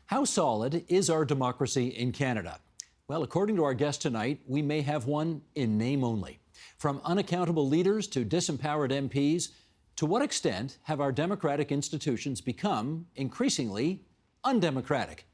How solid is our democracy in Canada? Well, according to our guest tonight, we may have one in name only. From unaccountable leaders to disempowered MPs, to what extent have our democratic institutions become increasingly undemocratic?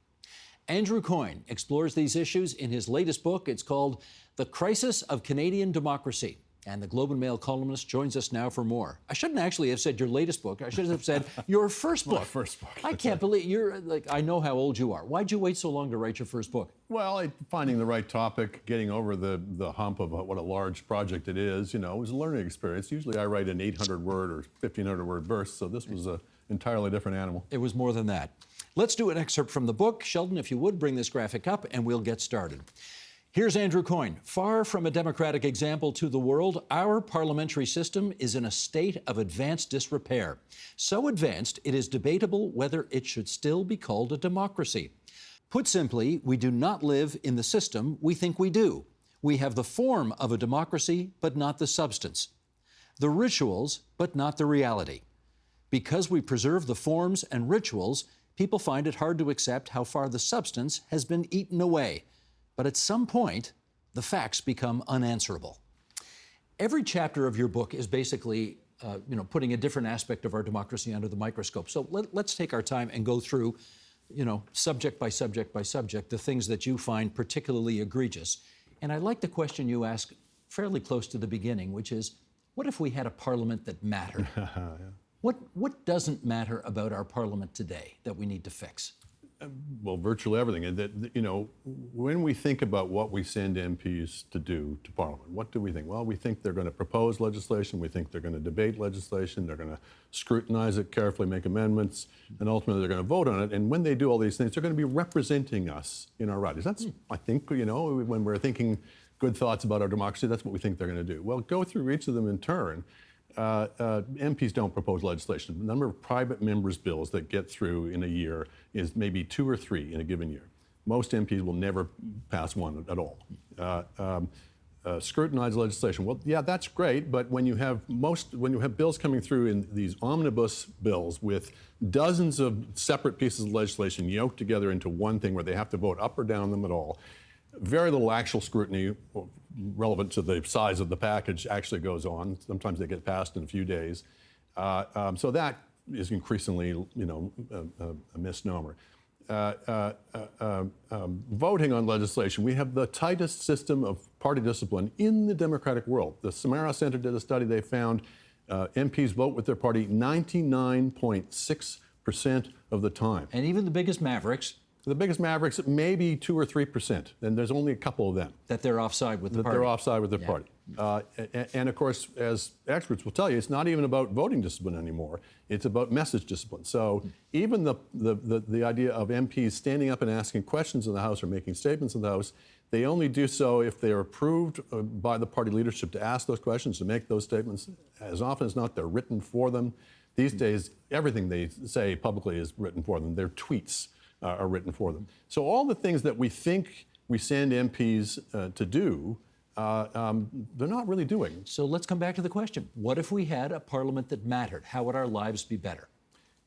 Andrew Coyne explores these issues in his latest book. It's called The Crisis of Canadian Democracy. And the Globe and Mail columnist joins us now for more. I shouldn't actually have said your latest book. I should have said your first book. My first book. I can't believe you're like, I know how old you are. Why'd you wait so long to write your first book? Well, finding the right topic, getting over the hump of what a large project it is, it was a learning experience. Usually I write an 800-word or 1,500-word burst, so this was an entirely different animal. It was more than that. Let's do an excerpt from the book. Sheldon, if you would, bring this graphic up and we'll get started. Here's Andrew Coyne. Far from a democratic example to the world, our parliamentary system is in a state of advanced disrepair. So advanced, it is debatable whether it should still be called a democracy. Put simply, we do not live in the system we think we do. We have the form of a democracy, but not the substance. The rituals, but not the reality. Because we preserve the forms and rituals, people find it hard to accept how far the substance has been eaten away. But at some point, the facts become unanswerable. Every chapter of your book is basically, putting a different aspect of our democracy under the microscope. So let's take our time and go through, subject by subject by subject, the things that you find particularly egregious. And I like the question you ask fairly close to the beginning, which is, what if we had a parliament that mattered? Yeah. What doesn't matter about our parliament today that we need to fix? Well, virtually everything. And when we think about what we send MPs to do to Parliament, what do we think? Well, we think they're going to propose legislation, we think they're going to debate legislation, they're going to scrutinize it carefully, make amendments, and ultimately they're going to vote on it. And when they do all these things, they're going to be representing us in our ridings. That's, I think, when we're thinking good thoughts about our democracy, that's what we think they're going to do. Well, go through each of them in turn. MPs don't propose legislation. The number of private members' bills that get through in a year is maybe 2 or 3 in a given year. Most MPs will never pass one at all. Scrutinize legislation. Well, yeah, that's great, but when you have bills coming through in these omnibus bills with dozens of separate pieces of legislation yoked together into one thing where they have to vote up or down them at all, very little actual scrutiny relevant to the size of the package actually goes on. Sometimes they get passed in a few days. So that is increasingly, a misnomer. Voting on legislation, we have the tightest system of party discipline in the democratic world. The Samara Center did a study. They found MPs vote with their party 99.6% of the time. And even the biggest mavericks. The biggest mavericks, maybe 2 or 3%, and there's only a couple of them. That they're offside with the party. They're offside with their party. And of course, as experts will tell you, it's not even about voting discipline anymore. It's about message discipline. So even the idea of MPs standing up and asking questions in the House or making statements in the House, they only do so if they are approved by the party leadership to ask those questions, to make those statements. As often as not, they're written for them. These days, everything they say publicly is written for them. Their tweets are written for them. So all the things that we think we send MPs to do, they're not really doing. So let's come back to the question. What if we had a parliament that mattered? How would our lives be better?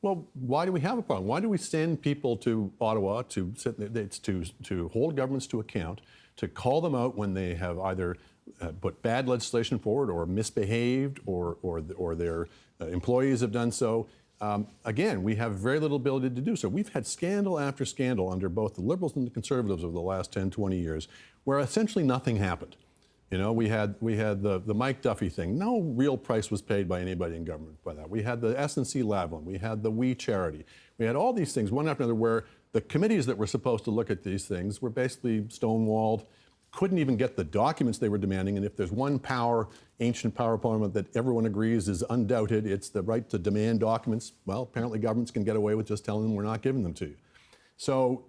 Well, why do we have a problem? Why do we send people to Ottawa to hold governments to account, to call them out when they have either put bad legislation forward or misbehaved or their employees have done so? Again, we have very little ability to do so. We've had scandal after scandal under both the Liberals and the Conservatives over the last 10, 20 years, where essentially nothing happened. We had the Mike Duffy thing. No real price was paid by anybody in government by that. We had the S&C Lavalin. We had the We Charity. We had all these things, one after another, where the committees that were supposed to look at these things were basically stonewalled, couldn't even get the documents they were demanding. And if there's one ancient power of Parliament that everyone agrees is undoubted, it's the right to demand documents. Well, apparently governments can get away with just telling them we're not giving them to you. So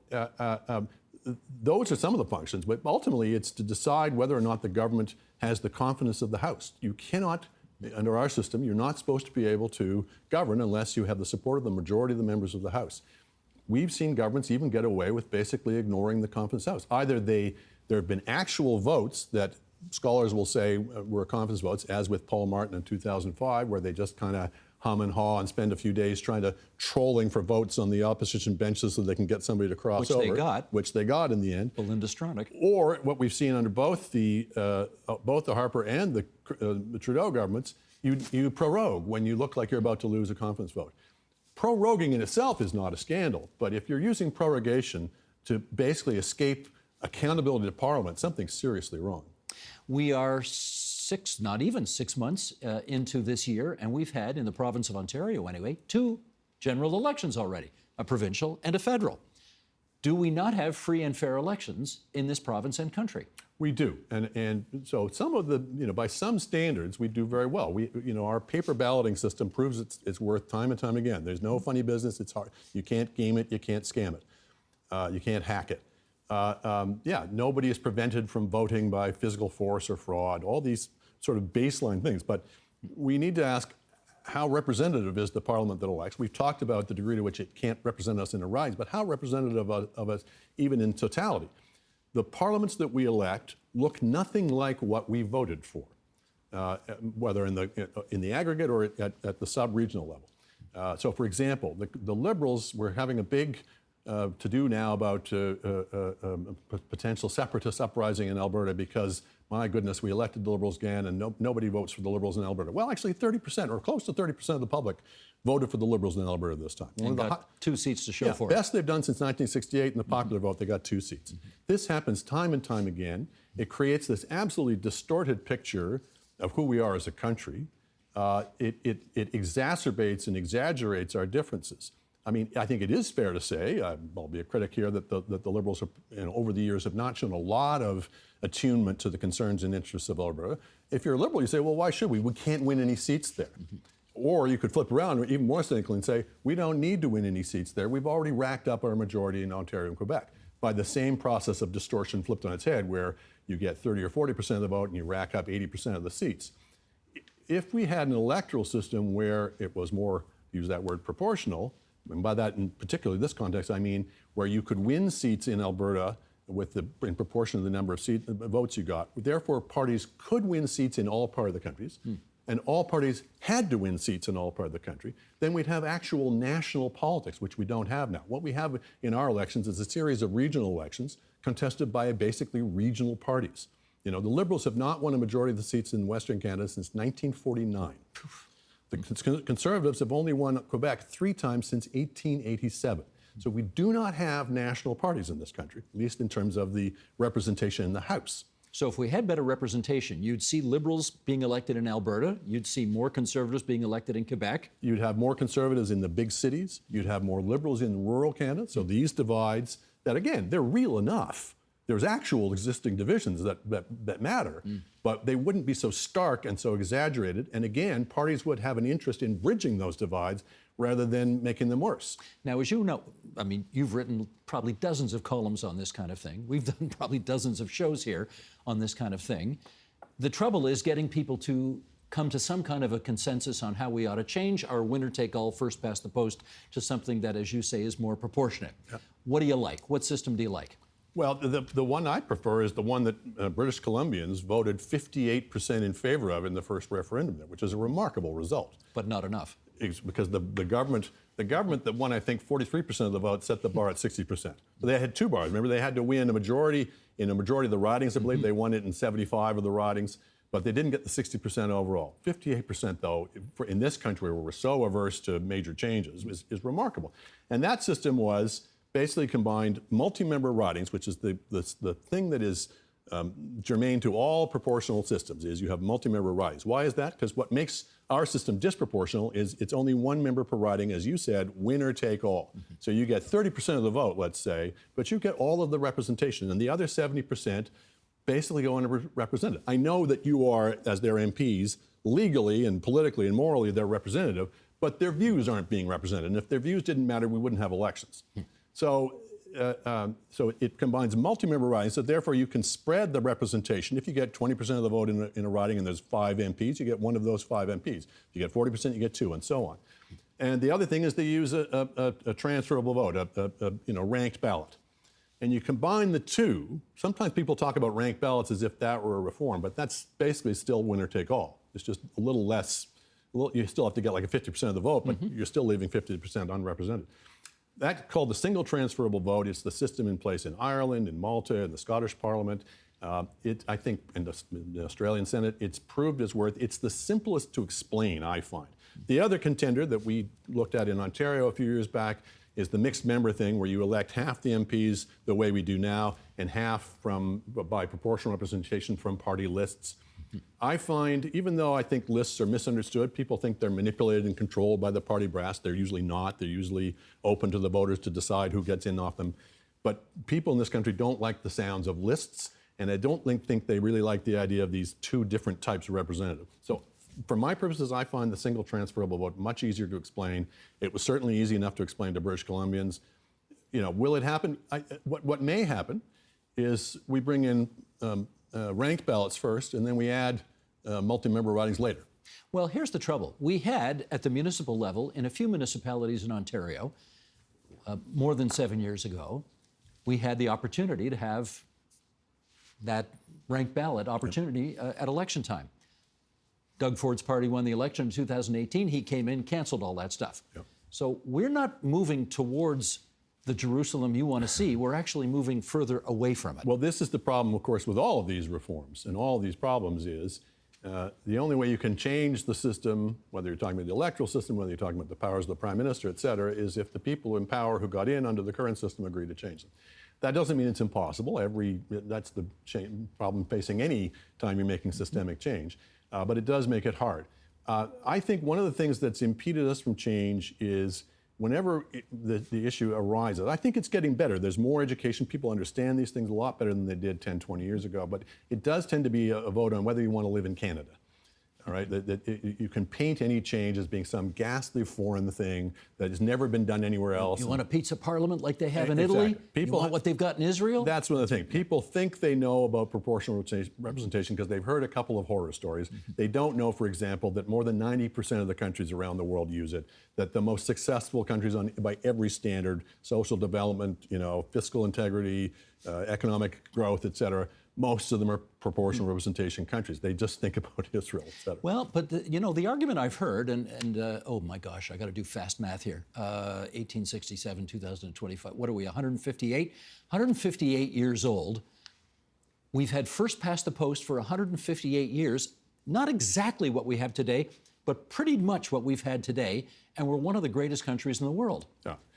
those are some of the functions, but ultimately it's to decide whether or not the government has the confidence of the House. You cannot, under our system, you're not supposed to be able to govern unless you have the support of the majority of the members of the House. We've seen governments even get away with basically ignoring the confidence of the House. Either there have been actual votes that scholars will say were confidence votes, as with Paul Martin in 2005, where they just kind of hum and haw and spend a few days trolling for votes on the opposition benches so they can get somebody to cross over. Which they got in the end. Belinda Stronach. Or what we've seen under both the Harper and the Trudeau governments, you prorogue when you look like you're about to lose a confidence vote. Proroguing in itself is not a scandal, but if you're using prorogation to basically escape accountability to Parliament, something's seriously wrong. We are not even six months into this year, and we've had, in the province of Ontario anyway, 2 general elections already, a provincial and a federal. Do we not have free and fair elections in this province and country? We do, and so some of the, by some standards, we do very well. Our paper balloting system proves its worth time and time again. There's no funny business. It's hard. You can't game it. You can't scam it. You can't hack it. Nobody is prevented from voting by physical force or fraud. All these sort of baseline things, but we need to ask, how representative is the Parliament that elects? We've talked about the degree to which it can't represent us in a rise, but how representative of us even in totality? The parliaments that we elect look nothing like what we voted for, whether in the aggregate or at the sub-regional level. So, for example, the Liberals were having a big to-do now about potential separatist uprising in Alberta because, my goodness, we elected the Liberals again and nobody votes for the Liberals in Alberta. Well, actually 30% or close to 30% of the public voted for the Liberals in Alberta this time. And got 2 seats to show for it. Best they've done since 1968 in the popular vote, they got 2 seats. This happens time and time again. It creates this absolutely distorted picture of who we are as a country. It exacerbates and exaggerates our differences. I mean, I think it is fair to say, I'll be a critic here, that the Liberals have, over the years have not shown a lot of attunement to the concerns and interests of Alberta. If you're a Liberal, you say, well, why should we? We can't win any seats there. Or you could flip around even more cynically and say, we don't need to win any seats there. We've already racked up our majority in Ontario and Quebec by the same process of distortion flipped on its head, where you get 30 or 40% of the vote and you rack up 80% of the seats. If we had an electoral system where it was more, use that word, proportional, and by that, in particularly this context, I mean where you could win seats in Alberta in proportion to the number of votes you got. Therefore, parties could win seats in all parts of the countries, and all parties had to win seats in all parts of the country. Then we'd have actual national politics, which we don't have now. What we have in our elections is a series of regional elections contested by basically regional parties. The Liberals have not won a majority of the seats in Western Canada since 1949. The Conservatives have only won Quebec 3 times since 1887. So we do not have national parties in this country, at least in terms of the representation in the House. So if we had better representation, you'd see Liberals being elected in Alberta, you'd see more Conservatives being elected in Quebec. You'd have more Conservatives in the big cities, you'd have more Liberals in rural Canada. So these divides that, again, they're real enough. There's actual existing divisions that matter, but they wouldn't be so stark and so exaggerated. And again, parties would have an interest in bridging those divides rather than making them worse. Now, as you know, I mean, you've written probably dozens of columns on this kind of thing. We've done probably dozens of shows here on this kind of thing. The trouble is getting people to come to some kind of a consensus on how we ought to change our winner-take-all, first-past-the-post to something that, as you say, is more proportionate. Yep. What do you like? What system do you like? Well, the one I prefer is the one that British Columbians voted 58% in favor of in the first referendum, which is a remarkable result. But not enough. Because the government that won, I think, 43% of the vote set the bar at 60%. So they had 2 bars. Remember, they had to win a majority in a majority of the ridings. I believe they won it in 75 of the ridings, but they didn't get the 60% overall. 58%, though, in this country where we're so averse to major changes, is remarkable. And that system was basically combined multi-member ridings, which is the thing that is germane to all proportional systems, is you have multi-member ridings. Why is that? Because what makes our system disproportional is it's only 1 member per riding, as you said, winner take all. So you get 30% of the vote, let's say, but you get all of the representation, and the other 70% basically go unrepresented. I know that you are, as their MPs, legally and politically and morally, their representative, but their views aren't being represented. And if their views didn't matter, we wouldn't have elections. So it combines multi-member ridings, so therefore you can spread the representation. If you get 20% of the vote in a riding and there's 5 MPs, you get 1 of those 5 MPs. If you get 40%, you get 2, and so on. And the other thing is they use a transferable vote, a ranked ballot. And you combine the 2. Sometimes people talk about ranked ballots as if that were a reform, but that's basically still winner take all. It's just a little less well, you still have to get like a 50% of the vote, but you're still leaving 50% unrepresented. That's called the single transferable vote. It's the system in place in Ireland, in Malta, in the Scottish Parliament. I think in the Australian Senate, it's proved its worth. It's the simplest to explain, I find. The other contender that we looked at in Ontario a few years back is the mixed member thing, where you elect half the MPs the way we do now and half by proportional representation from party lists. I find, even though I think lists are misunderstood, people think they're manipulated and controlled by the party brass. They're usually not. They're usually open to the voters to decide who gets in off them. But people in this country don't like the sounds of lists, and I don't think they really like the idea of these two different types of representative. So for my purposes, I find the single transferable vote much easier to explain. It was certainly easy enough to explain to British Columbians. Will it happen? What may happen is we bring in ranked ballots first, and then we add multi-member ridings later. Well, here's the trouble. We had, at the municipal level, in a few municipalities in Ontario, more than 7 years ago, we had the opportunity to have that ranked ballot opportunity at election time. Doug Ford's party won the election in 2018. He came in, canceled all that stuff. Yep. So we're not moving towards the Jerusalem you want to see. We're actually moving further away from it. Well, this is the problem, of course, with all of these reforms and all of these problems is the only way you can change the system, whether you're talking about the electoral system, whether you're talking about the powers of the prime minister, et cetera, is if the people in power who got in under the current system agree to change them. That doesn't mean it's impossible. That's the problem facing any time you're making systemic change. But it does make it hard. I think one of the things that's impeded us from change is whenever the issue arises, I think it's getting better. There's more education. People understand these things a lot better than they did 10, 20 years ago. But it does tend to be a vote on whether you want to live in Canada. All right, you can paint any change as being some ghastly foreign thing that has never been done anywhere else. You want a pizza parliament like they have in Italy? You want what they've got in Israel? That's one of the things. People think they know about proportional representation because they've heard a couple of horror stories. They don't know, for example, that more than 90% of the countries around the world use it, that the most successful countries by every standard, social development, fiscal integrity, economic growth, et cetera, most of them are proportional representation countries. They just think about Israel, et cetera. Well, but the argument I've heard, and oh my gosh, I got to do fast math here. 1867, 2025. What are we? 158? 158 years old. We've had first past the post for 158 years. Not exactly what we have today, but pretty much what we've had today. And we're one of the greatest countries in the world,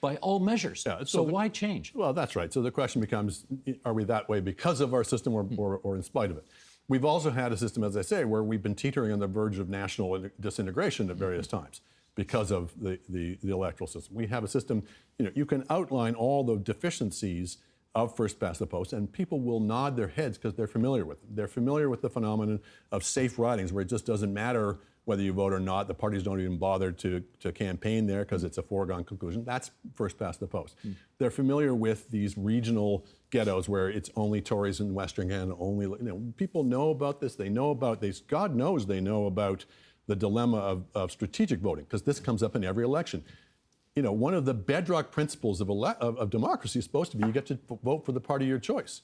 by all measures. Yeah, so why change? Well, that's right. So the question becomes, are we that way because of our system or in spite of it? We've also had a system, as I say, where we've been teetering on the verge of national disintegration at various times because of the electoral system. We have a system, you can outline all the deficiencies of first past the post, and people will nod their heads because they're familiar with it. They're familiar with the phenomenon of safe ridings, where it just doesn't matter whether you vote or not. The parties don't even bother to campaign there because it's a foregone conclusion. That's first past the post. They're familiar with these regional ghettos where it's only Tories in Western Canada, people know about this. They know about this. God knows they know about the dilemma of strategic voting, because this comes up in every election. One of the bedrock principles of democracy is supposed to be you get to vote for the party of your choice.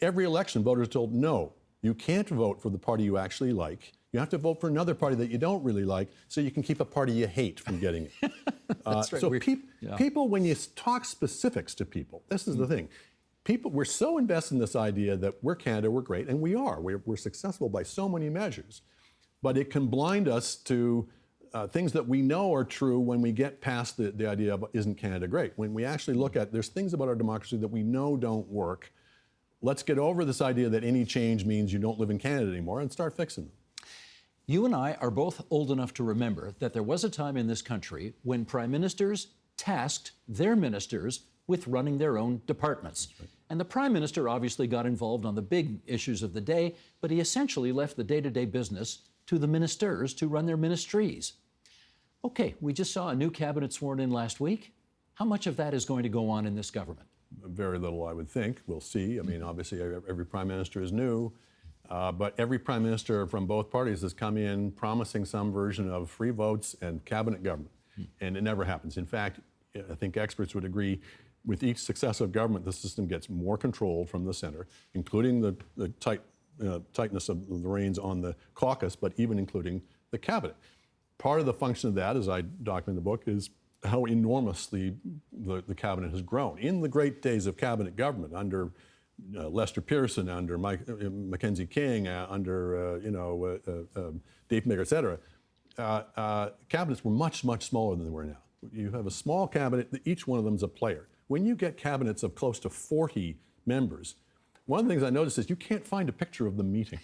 Every election, voters are told, no, you can't vote for the party you actually like. You have to vote for another party that you don't really like so you can keep a party you hate from getting it. That's right. So people, when you talk specifics to people, this is the thing. We're so invested in this idea that we're Canada, we're great, and we are. We're successful by so many measures. But it can blind us to things that we know are true when we get past the idea of isn't Canada great. When we actually look at, there's things about our democracy that we know don't work. Let's get over this idea that any change means you don't live in Canada anymore and start fixing them. You and I are both old enough to remember that there was a time in this country when prime ministers tasked their ministers with running their own departments. Right. And the prime minister obviously got involved on the big issues of the day, but he essentially left the day-to-day business to the ministers to run their ministries. Okay, we just saw a new cabinet sworn in last week. How much of that is going to go on in this government? Very little, I would think. We'll see. I mean, obviously, every prime minister is new. But every prime minister from both parties has come in promising some version of free votes and cabinet government. And it never happens. In fact, I think experts would agree with each successive government, the system gets more control from the center, including the tightness of the reins on the caucus, but even including the cabinet. Part of the function of that, as I document in the book, is how enormously the cabinet has grown. In the great days of cabinet government, under Lester Pearson, under Mackenzie King, under Dave Maker, et cetera, cabinets were much, much smaller than they were now. You have a small cabinet, each one of them is a player. When you get cabinets of close to 40 members, one of the things I noticed is you can't find a picture of the meeting.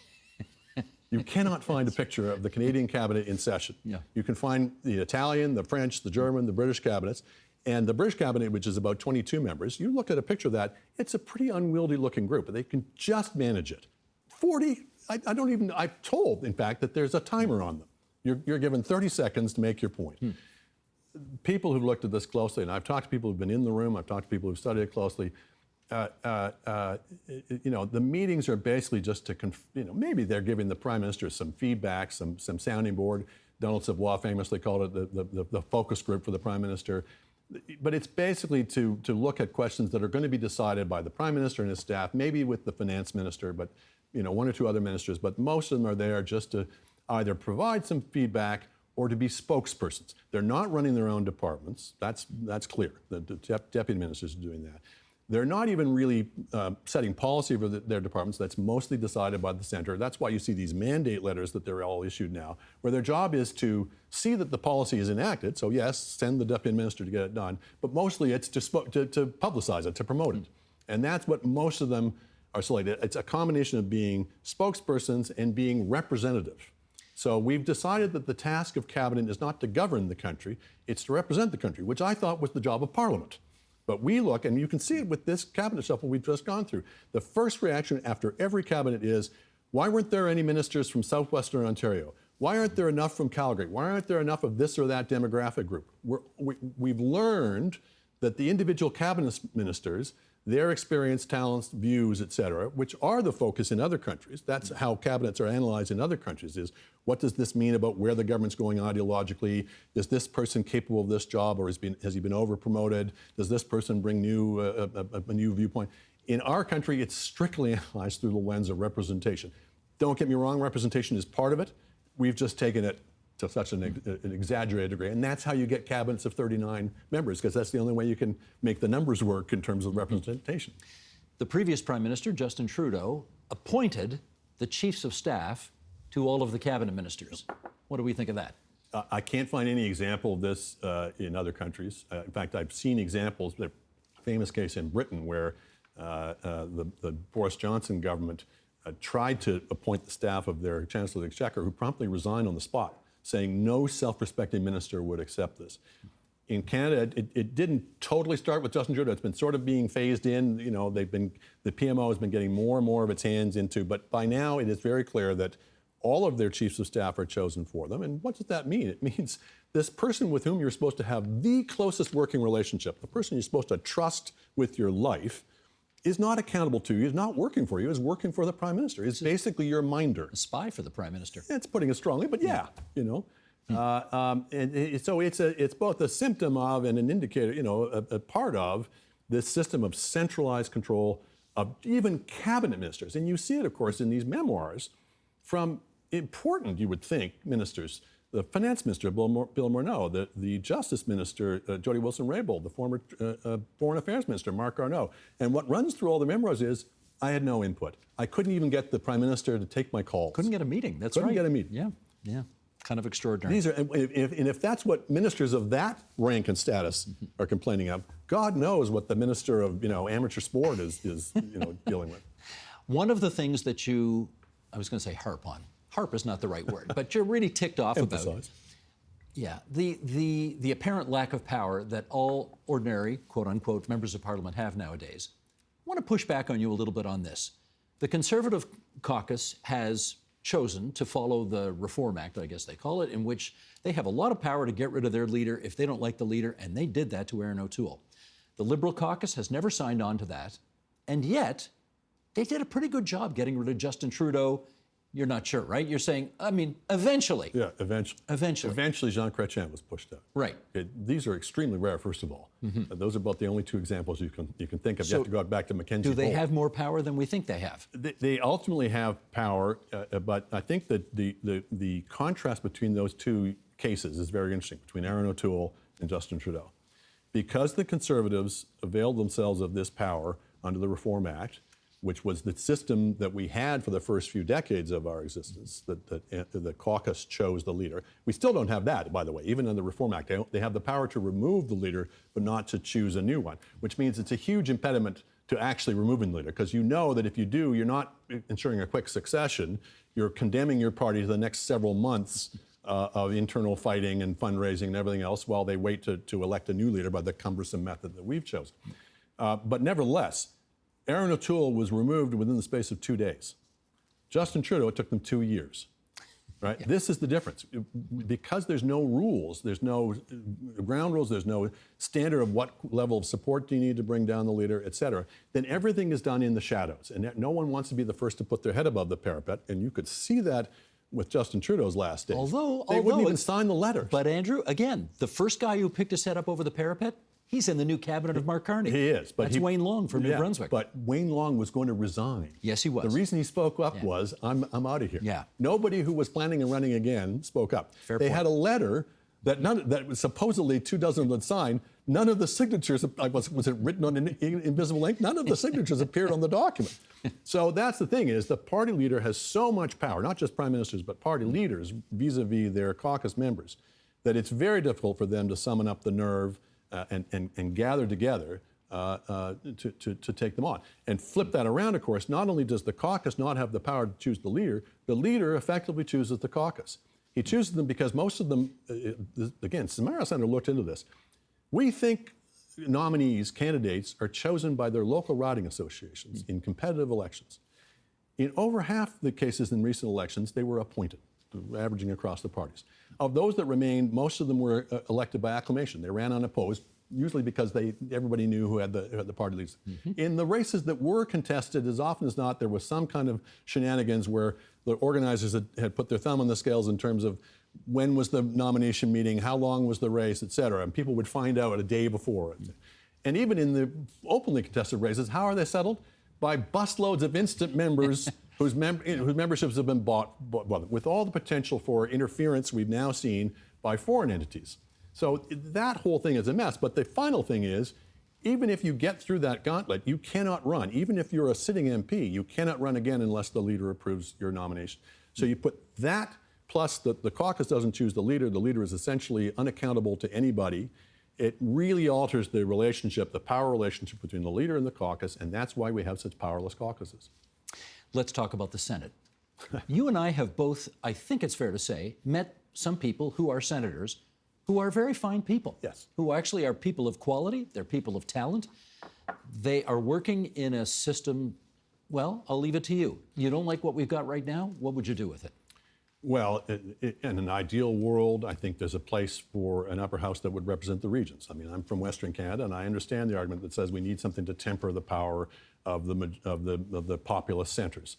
You cannot find a picture of the Canadian cabinet in session. Yeah. You can find the Italian, the French, the German, the British cabinets. And the British cabinet, which is about 22 members, you look at a picture of that, it's a pretty unwieldy looking group, but they can just manage it. 40, I'm told, in fact, that there's a timer on them. You're given 30 seconds to make your point. People who've looked at this closely, and I've talked to people who've been in the room, I've talked to people who've studied it closely, the meetings are basically just to, maybe they're giving the Prime Minister some feedback, some sounding board. Donald Savoy famously called it the focus group for the Prime Minister. But it's basically to look at questions that are going to be decided by the Prime Minister and his staff, maybe with the Finance Minister, but one or two other ministers. But most of them are there just to either provide some feedback or to be spokespersons. They're not running their own departments. That's clear. The deputy ministers are doing that. They're not even really setting policy for their departments. That's mostly decided by the centre. That's why you see these mandate letters that they're all issued now, where their job is to see that the policy is enacted. So yes, send the deputy minister to get it done. But mostly it's to publicize it, to promote it. And that's what most of them are selected. It's a combination of being spokespersons and being representative. So we've decided that the task of cabinet is not to govern the country, it's to represent the country, which I thought was the job of Parliament. But we look, and you can see it with this cabinet shuffle we've just gone through. The first reaction after every cabinet is, why weren't there any ministers from southwestern Ontario? Why aren't there enough from Calgary? Why aren't there enough of this or that demographic group? We've learned that the individual cabinet ministers, their experience, talents, views, et cetera, which are the focus in other countries. That's how cabinets are analyzed in other countries, is what does this mean about where the government's going ideologically? Is this person capable of this job, or has he been over-promoted? Does this person bring a new viewpoint? In our country, it's strictly analyzed through the lens of representation. Don't get me wrong, representation is part of it. We've just taken it to such an exaggerated degree. And that's how you get cabinets of 39 members, because that's the only way you can make the numbers work in terms of representation. The previous Prime Minister, Justin Trudeau, appointed the chiefs of staff to all of the cabinet ministers. What do we think of that? I can't find any example of this in other countries. In fact, I've seen examples, the famous case in Britain where the Boris Johnson government tried to appoint the staff of their Chancellor of the Exchequer, who promptly resigned on the spot, saying no self-respecting minister would accept this. In Canada, it didn't totally start with Justin Trudeau. It's been sort of being phased in. The PMO has been getting more and more of its hands into, but by now it is very clear that all of their chiefs of staff are chosen for them. And what does that mean? It means this person with whom you're supposed to have the closest working relationship, the person you're supposed to trust with your life, is not accountable to you, is not working for you, is working for the Prime Minister. It's basically your minder. A spy for the Prime Minister. It's putting it strongly, but yeah. So it's both a symptom of and an indicator, a part of this system of centralized control of even cabinet ministers. And you see it, of course, in these memoirs from important, you would think, ministers. The Finance Minister, Bill Morneau, the Justice Minister, Jody Wilson-Raybould, the former Foreign Affairs Minister, Mark Garneau. And what runs through all the memoirs is, I had no input. I couldn't even get the Prime Minister to take my calls. Couldn't get a meeting, that's right. Couldn't get a meeting. Yeah. Kind of extraordinary. If that's what ministers of that rank and status are complaining of, God knows what the Minister of amateur sport is dealing with. One of the things that I was going to say harp on. Harp is not the right word, but you're really ticked off about. Yeah, the apparent lack of power that all ordinary, quote unquote, members of Parliament have nowadays. I want to push back on you a little bit on this. The Conservative caucus has chosen to follow the Reform Act, I guess they call it, in which they have a lot of power to get rid of their leader if they don't like the leader, and they did that to Aaron O'Toole. The Liberal caucus has never signed on to that, and yet they did a pretty good job getting rid of Justin Trudeau. You're not sure, right? You're saying, eventually. Yeah, eventually. Eventually, Jean Chrétien was pushed out. Right. These are extremely rare, first of all. Those are about the only two exampos you can think of. So you have to go back to Mackenzie. Do they have more power than we think they have? They ultimately have power, but I think that the contrast between those two cases is very interesting between Aaron O'Toole and Justin Trudeau. Because the Conservatives availed themselves of this power under the Reform Act, which was the system that we had for the first few decades of our existence, that the caucus chose the leader. We still don't have that, by the way. Even in the Reform Act, they have the power to remove the leader, but not to choose a new one, which means it's a huge impediment to actually removing the leader, because you know that if you do, you're not ensuring a quick succession, you're condemning your party to the next several months of internal fighting and fundraising and everything else while they wait to elect a new leader by the cumbersome method that we've chosen. But nevertheless, Aaron O'Toole was removed within the space of 2 days. Justin Trudeau, it took them 2 years. Right? Yeah. This is the difference. Because there's no rules, there's no ground rules, there's no standard of what level of support do you need to bring down the leader, et cetera, then everything is done in the shadows. And no one wants to be the first to put their head above the parapet. And you could see that with Justin Trudeau's last days. They wouldn't even sign the letters. But Andrew, again, the first guy who picked his head up over the parapet, he's in the new cabinet of Mark Carney. He is. But that's Wayne Long from New Brunswick. But Wayne Long was going to resign. Yes, he was. The reason he spoke up was, I'm out of here. Yeah. Nobody who was planning on running again spoke up. Fair point. Had a letter that was supposedly 24 of them would sign. None of the signatures, was it written on invisible ink? None of the signatures appeared on the document. So that's the thing, is the party leader has so much power, not just prime ministers, but party leaders vis-a-vis their caucus members, that it's very difficult for them to summon up the nerve and gather together to take them on. And flip that around, of course, not only does the caucus not have the power to choose the leader effectively chooses the caucus. He chooses them because most of them, again, Samara Senator looked into this. We think nominees, candidates, are chosen by their local riding associations in competitive elections. In over half the cases in recent elections, they were appointed, averaging across the parties. Of those that remained, most of them were elected by acclamation. They ran unopposed, usually because everybody knew who had the party leaders. In the races that were contested, as often as not, there was some kind of shenanigans where the organizers had put their thumb on the scales in terms of when was the nomination meeting, how long was the race, et cetera. And people would find out a day before. And even in the openly contested races, how are they settled? By busloads of instant members whose memberships have been bought, with all the potential for interference we've now seen by foreign entities. So that whole thing is a mess. But the final thing is, even if you get through that gauntlet, you cannot run. Even if you're a sitting MP, you cannot run again unless the leader approves your nomination. So you put that plus the caucus doesn't choose the leader is essentially unaccountable to anybody. It really alters the relationship, the power relationship between the leader and the caucus, and that's why we have such powerless caucuses. Let's talk about the Senate. You and I have both, I think it's fair to say, met some people who are senators who are very fine people. Yes. Who actually are people of quality, they're people of talent. They are working in a system, well, I'll leave it to you. You don't like what we've got right now? What would you do with it? Well, in an ideal world, I think there's a place for an upper house that would represent the regions. I mean, I'm from Western Canada, and I understand the argument that says we need something to temper the power of the populous centers.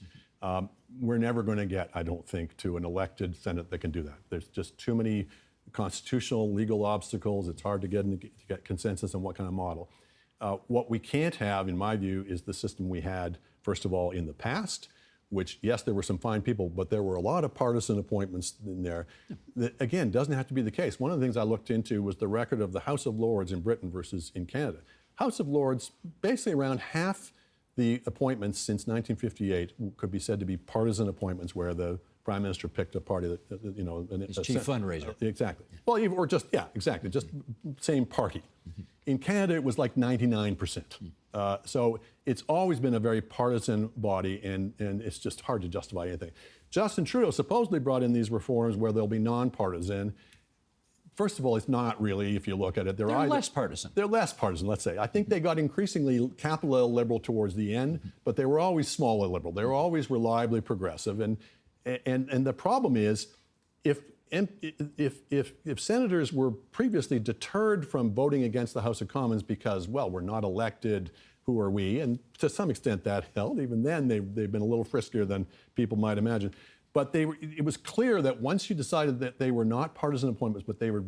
We're never going to get, I don't think, to an elected Senate that can do that. There's just too many constitutional, legal obstacles. It's hard to get consensus on what kind of model. What we can't have, in my view, is the system we had, first of all, in the past, which, yes, there were some fine people, but there were a lot of partisan appointments in there. That, again, doesn't have to be the case. One of the things I looked into was the record of the House of Lords in Britain versus in Canada. House of Lords, basically around half the appointments since 1958 could be said to be partisan appointments where the Prime Minister picked a party that, His chief fundraiser. Exactly. Well, or just, exactly, just same party. In Canada, it was like 99%. So it's always been a very partisan body, and it's just hard to justify anything. Justin Trudeau supposedly brought in these reforms where they'll be nonpartisan. First of all, it's not really, if you look at it. They're less partisan. They're less partisan, let's say. I think they got increasingly capital L liberal towards the end, but they were always small L liberal. They were always reliably progressive. And the problem is, if senators were previously deterred from voting against the House of Commons because, well, we're not elected, who are we? And to some extent that held. Even then, they've been a little friskier than people might imagine. But it was clear that once you decided that they were not partisan appointments, but they were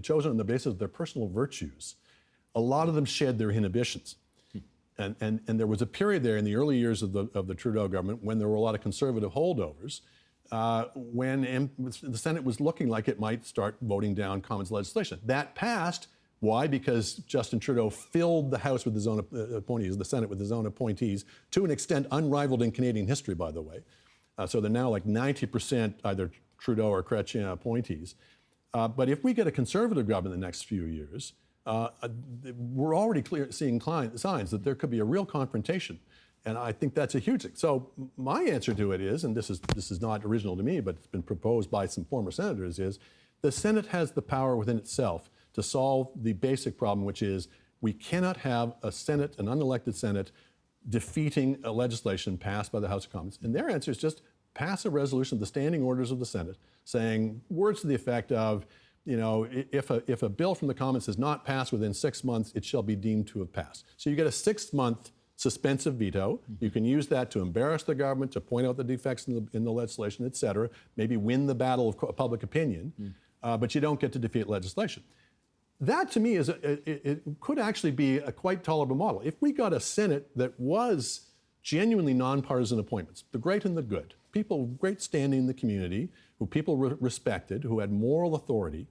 chosen on the basis of their personal virtues, a lot of them shed their inhibitions. And there was a period there in the early years of the Trudeau government when there were a lot of conservative holdovers when the Senate was looking like it might start voting down Commons legislation. That passed. Why? Because Justin Trudeau filled the House with his own appointees, the Senate with his own appointees, to an extent unrivaled in Canadian history, by the way. So they're now like 90% either Trudeau or Chrétien appointees. But if we get a Conservative government in the next few years, we're already seeing signs that there could be a real confrontation. And I think that's a huge thing. So my answer to it is, and this is not original to me, but it's been proposed by some former senators, is the Senate has the power within itself to solve the basic problem, which is we cannot have a Senate, an unelected Senate, defeating a legislation passed by the House of Commons. And their answer is just pass a resolution of the standing orders of the Senate saying words to the effect of, you know, if a bill from the Commons is not passed within 6 months, it shall be deemed to have passed. So you get a 6-month suspensive veto. You can use that to embarrass the government, to point out the defects in the legislation, et cetera, maybe win the battle of public opinion, but you don't get to defeat legislation. That, to me, it could actually be a quite tolerable model. If we got a Senate that was genuinely nonpartisan appointments, the great and the good, people of great standing in the community, who people respected, who had moral authority,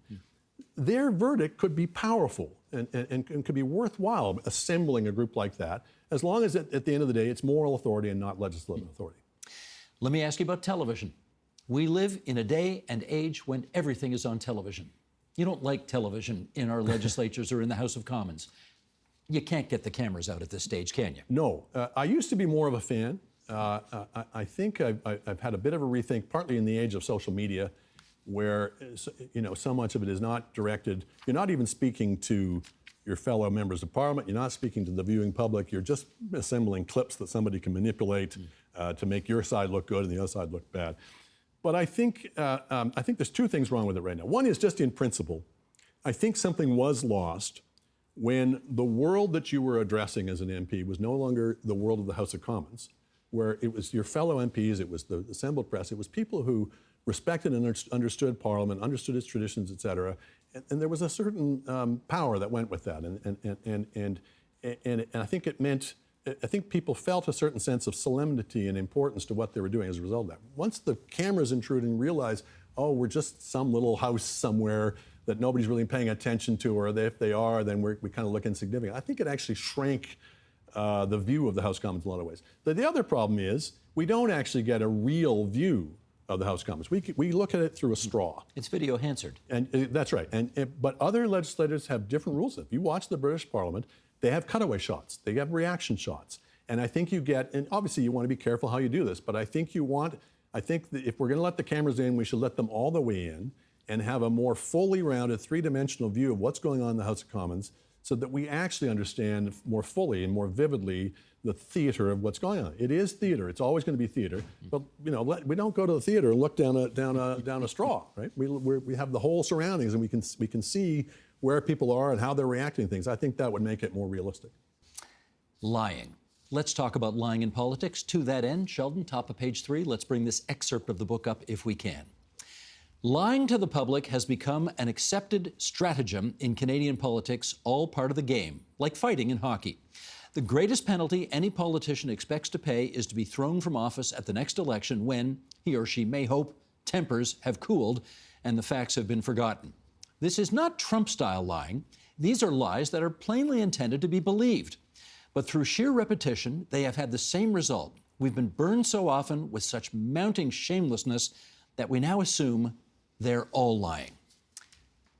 their verdict could be powerful and could be worthwhile assembling a group like that, as long as at the end of the day it's moral authority and not legislative authority. Let me ask you about television. We live in a day and age when everything is on television. You don't like television in our legislatures or in the House of Commons. You can't get the cameras out at this stage, can you? No. I used to be more of a fan. I think I've had a bit of a rethink, partly in the age of social media, where so much of it is not directed. You're not even speaking to your fellow members of Parliament. You're not speaking to the viewing public. You're just assembling clips that somebody can manipulate to make your side look good and the other side look bad. But I think there's two things wrong with it right now. One is just in principle. I think something was lost when the world that you were addressing as an MP was no longer the world of the House of Commons, where it was your fellow MPs, it was the assembled press, it was people who respected and understood Parliament, understood its traditions, et cetera, and there was a certain power that went with that, and I think it meant. I think people felt a certain sense of solemnity and importance to what they were doing as a result of that. Once the cameras intrude and realize, oh, we're just some little house somewhere that nobody's really paying attention to, or if they are, then we kind of look insignificant. I think it actually shrank the view of the House of Commons in a lot of ways. The other problem is we don't actually get a real view of the House of Commons. We look at it through a straw. It's video hansard. And that's right. But other legislators have different rules. If you watch the British Parliament, they have cutaway shots. They have reaction shots. And I think you get, and obviously you want to be careful how you do this, but I think that if we're going to let the cameras in, we should let them all the way in and have a more fully rounded, three-dimensional view of what's going on in the House of Commons so that we actually understand more fully and more vividly the theater of what's going on. It is theater. It's always going to be theater. But we don't go to the theater and look down a straw, right? We have the whole surroundings, and we can see where people are and how they're reacting to things. I think that would make it more realistic. Lying. Let's talk about lying in politics. To that end, Sheldon, top of page 3, let's bring this excerpt of the book up if we can. Lying to the public has become an accepted stratagem in Canadian politics, all part of the game, like fighting in hockey. The greatest penalty any politician expects to pay is to be thrown from office at the next election when he or she may hope tempers have cooled and the facts have been forgotten. This is not Trump-style lying. These are lies that are plainly intended to be believed. But through sheer repetition, they have had the same result. We've been burned so often with such mounting shamelessness that we now assume they're all lying.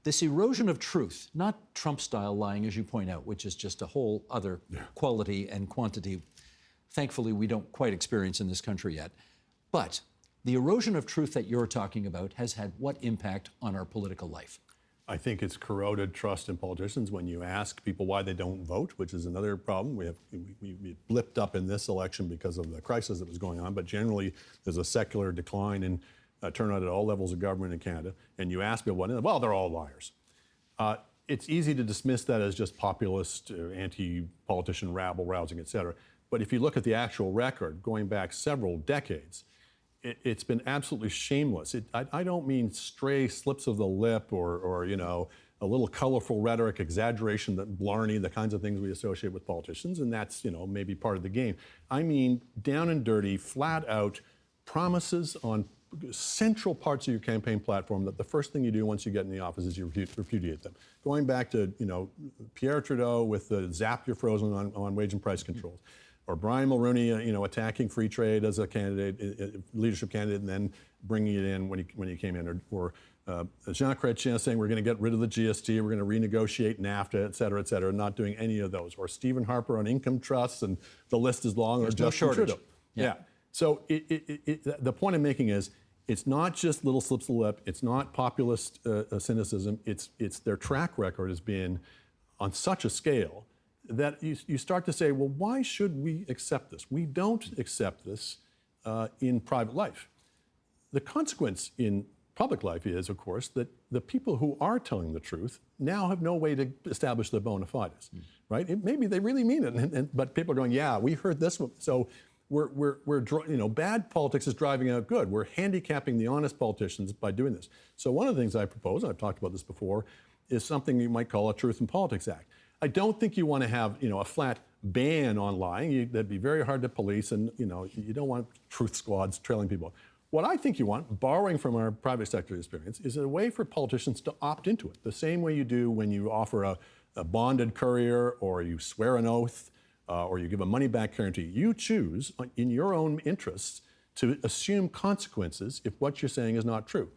This erosion of truth, not Trump-style lying, as you point out, which is just a whole other quality and quantity, thankfully we don't quite experience in this country yet. But the erosion of truth that you're talking about has had what impact on our political life? I think it's corroded trust in politicians when you ask people why they don't vote, which is another problem. We blipped up in this election because of the crisis that was going on, but generally there's a secular decline in turnout at all levels of government in Canada. And you ask people, well, they're all liars. It's easy to dismiss that as just populist, anti-politician rabble-rousing, et cetera. But if you look at the actual record, going back several decades, it's been absolutely shameless. I don't mean stray slips of the lip or a little colorful rhetoric, exaggeration, that blarney, the kinds of things we associate with politicians, and that's maybe part of the game. I mean down and dirty, flat out promises on central parts of your campaign platform that the first thing you do once you get in the office is you repudiate them. Going back to Pierre Trudeau with the zap you're frozen on wage and price controls, or Brian Mulroney attacking free trade as a candidate, leadership candidate, and then bringing it in when he came in, or Jean Chrétien saying we're going to get rid of the GST, we're going to renegotiate NAFTA, et cetera, not doing any of those, or Stephen Harper on income trusts, and the list is long. There's or no Justin shortage. Trudeau. Yeah. So the point I'm making is, it's not just little slips of the lip. It's not populist cynicism. It's their track record has been on such a scale that you start to say, well, why should we accept this? We don't accept this in private life. The consequence in public life is, of course, that the people who are telling the truth now have no way to establish their bona fides, right? Maybe they really mean it, but people are going, yeah, we heard this one. So bad politics is driving out good. We're handicapping the honest politicians by doing this. So one of the things I propose, and I've talked about this before, is something you might call a Truth in Politics Act. I don't think you want to have a flat ban on lying. That'd be very hard to police, and you don't want truth squads trailing people. What I think you want, borrowing from our private sector experience, is a way for politicians to opt into it, the same way you do when you offer a bonded courier, or you swear an oath, or you give a money-back guarantee. You choose, in your own interests, to assume consequences if what you're saying is not true.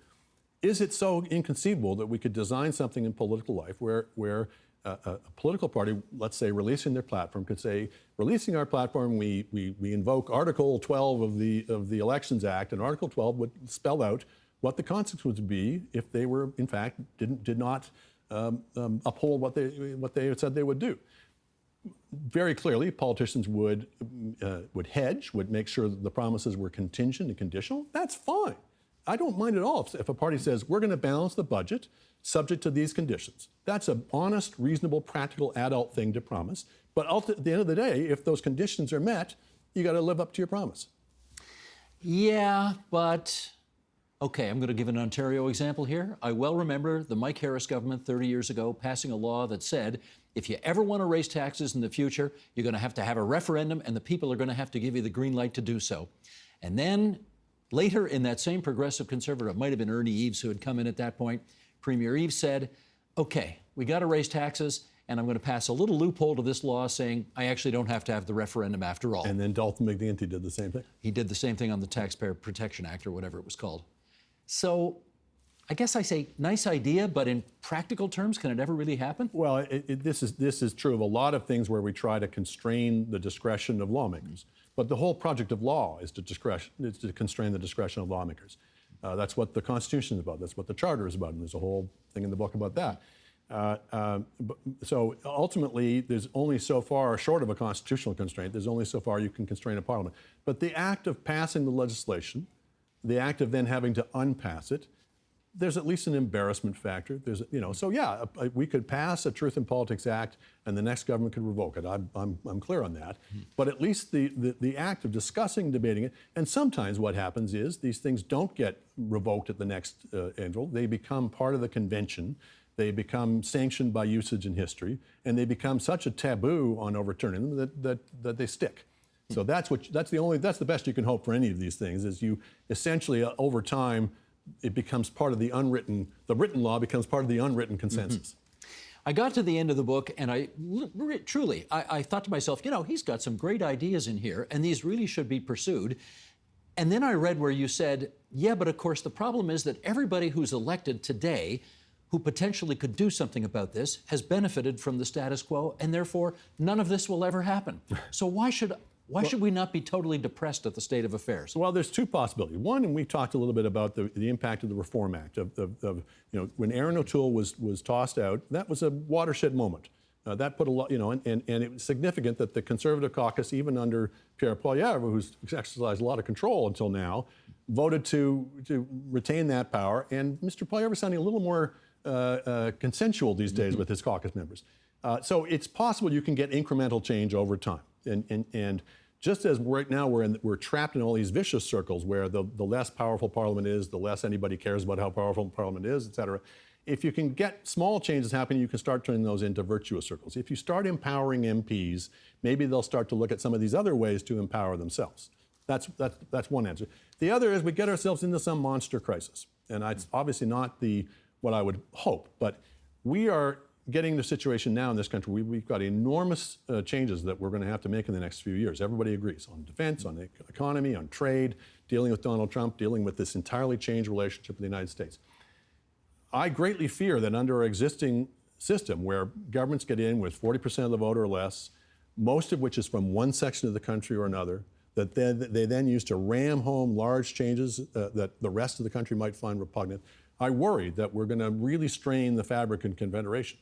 Is it so inconceivable that we could design something in political life where a political party, let's say releasing their platform, could say, releasing our platform, we invoke Article 12 of the Elections Act, and Article 12 would spell out what the consequence would be if they were, in fact, did not uphold what they had said they would do. Very clearly, politicians would hedge, would make sure that the promises were contingent and conditional. That's fine. I don't mind at all if a party says, we're going to balance the budget subject to these conditions. That's an honest, reasonable, practical, adult thing to promise. But at the end of the day, if those conditions are met, you got to live up to your promise. Yeah, but okay, I'm going to give an Ontario example here. I well remember the Mike Harris government 30 years ago passing a law that said, if you ever want to raise taxes in the future, you're going to have a referendum, and the people are going to have to give you the green light to do so. And then later in that same progressive conservative, it might have been Ernie Eves who had come in at that point, Premier Eves said, okay, we got to raise taxes, and I'm going to pass a little loophole to this law saying I actually don't have to have the referendum after all. And then Dalton McGuinty did the same thing. He did the same thing on the Taxpayer Protection Act, or whatever it was called. So I guess I say nice idea, but in practical terms, can it ever really happen? Well, this is true of a lot of things where we try to constrain the discretion of lawmakers. But the whole project of law is to constrain the discretion of lawmakers. That's what the Constitution is about. That's what the Charter is about. And there's a whole thing in the book about that. So ultimately, there's only so far, short of a constitutional constraint, there's only so far you can constrain a parliament. But the act of passing the legislation, the act of then having to unpass it, there's at least an embarrassment factor. So yeah, we could pass a Truth in Politics Act, and the next government could revoke it. I'm clear on that. But at least the act of discussing, debating it, and sometimes what happens is these things don't get revoked at the next annual. They become part of the convention. They become sanctioned by usage in history, and they become such a taboo on overturning them that they stick. So that's the best you can hope for any of these things. Is you essentially over time, it becomes part of the written law becomes part of the unwritten consensus. I got to the end of the book, and I thought to myself, he's got some great ideas in here, and these really should be pursued. And then I read where you said, yeah, but of course the problem is that everybody who's elected today who potentially could do something about this has benefited from the status quo, and therefore none of this will ever happen. So why should we not be totally depressed at the state of affairs? Well, there's two possibilities. One, and we talked a little bit about the impact of the Reform Act. When Aaron O'Toole was tossed out, that was a watershed moment. That put a lot, and it was significant that the Conservative caucus, even under Pierre Poilievre, who's exercised a lot of control until now, voted to retain that power. And Mr. Poilievre is sounding a little more consensual these days with his caucus members. So it's possible you can get incremental change over time. And just as right now we're trapped in all these vicious circles where the less powerful Parliament is, the less anybody cares about how powerful Parliament is, et cetera. If you can get small changes happening, you can start turning those into virtuous circles. If you start empowering MPs, maybe they'll start to look at some of these other ways to empower themselves. That's one answer. The other is we get ourselves into some monster crisis. And it's obviously not what I would hope, but we are getting the situation now in this country. We've got enormous changes that we're going to have to make in the next few years. Everybody agrees on defense, on the economy, on trade, dealing with Donald Trump, dealing with this entirely changed relationship with the United States. I greatly fear that under our existing system, where governments get in with 40% of the vote or less, most of which is from one section of the country or another, that they then use to ram home large changes that the rest of the country might find repugnant. I worry that we're going to really strain the fabric in Confederation.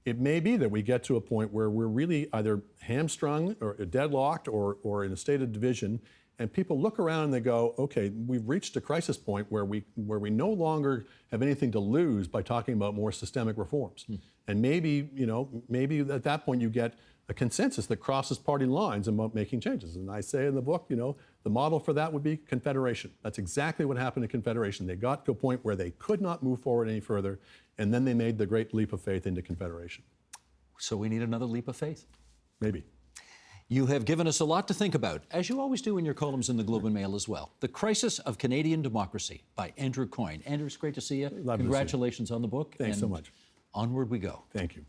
It may be that we get to a point where we're really either hamstrung or deadlocked or in a state of division, and people look around and they go, okay, we've reached a crisis point where we no longer have anything to lose by talking about more systemic reforms. And maybe at that point you get a consensus that crosses party lines about making changes. And I say in the book, the model for that would be Confederation. That's exactly what happened in Confederation. They got to a point where they could not move forward any further, and then they made the great leap of faith into Confederation. So we need another leap of faith? Maybe. You have given us a lot to think about, as you always do in your columns in the Globe and Mail as well. The Crisis of Canadian Democracy by Andrew Coyne. Andrew, it's great to see you. Love Congratulations on the book. Thanks so much. Onward we go. Thank you.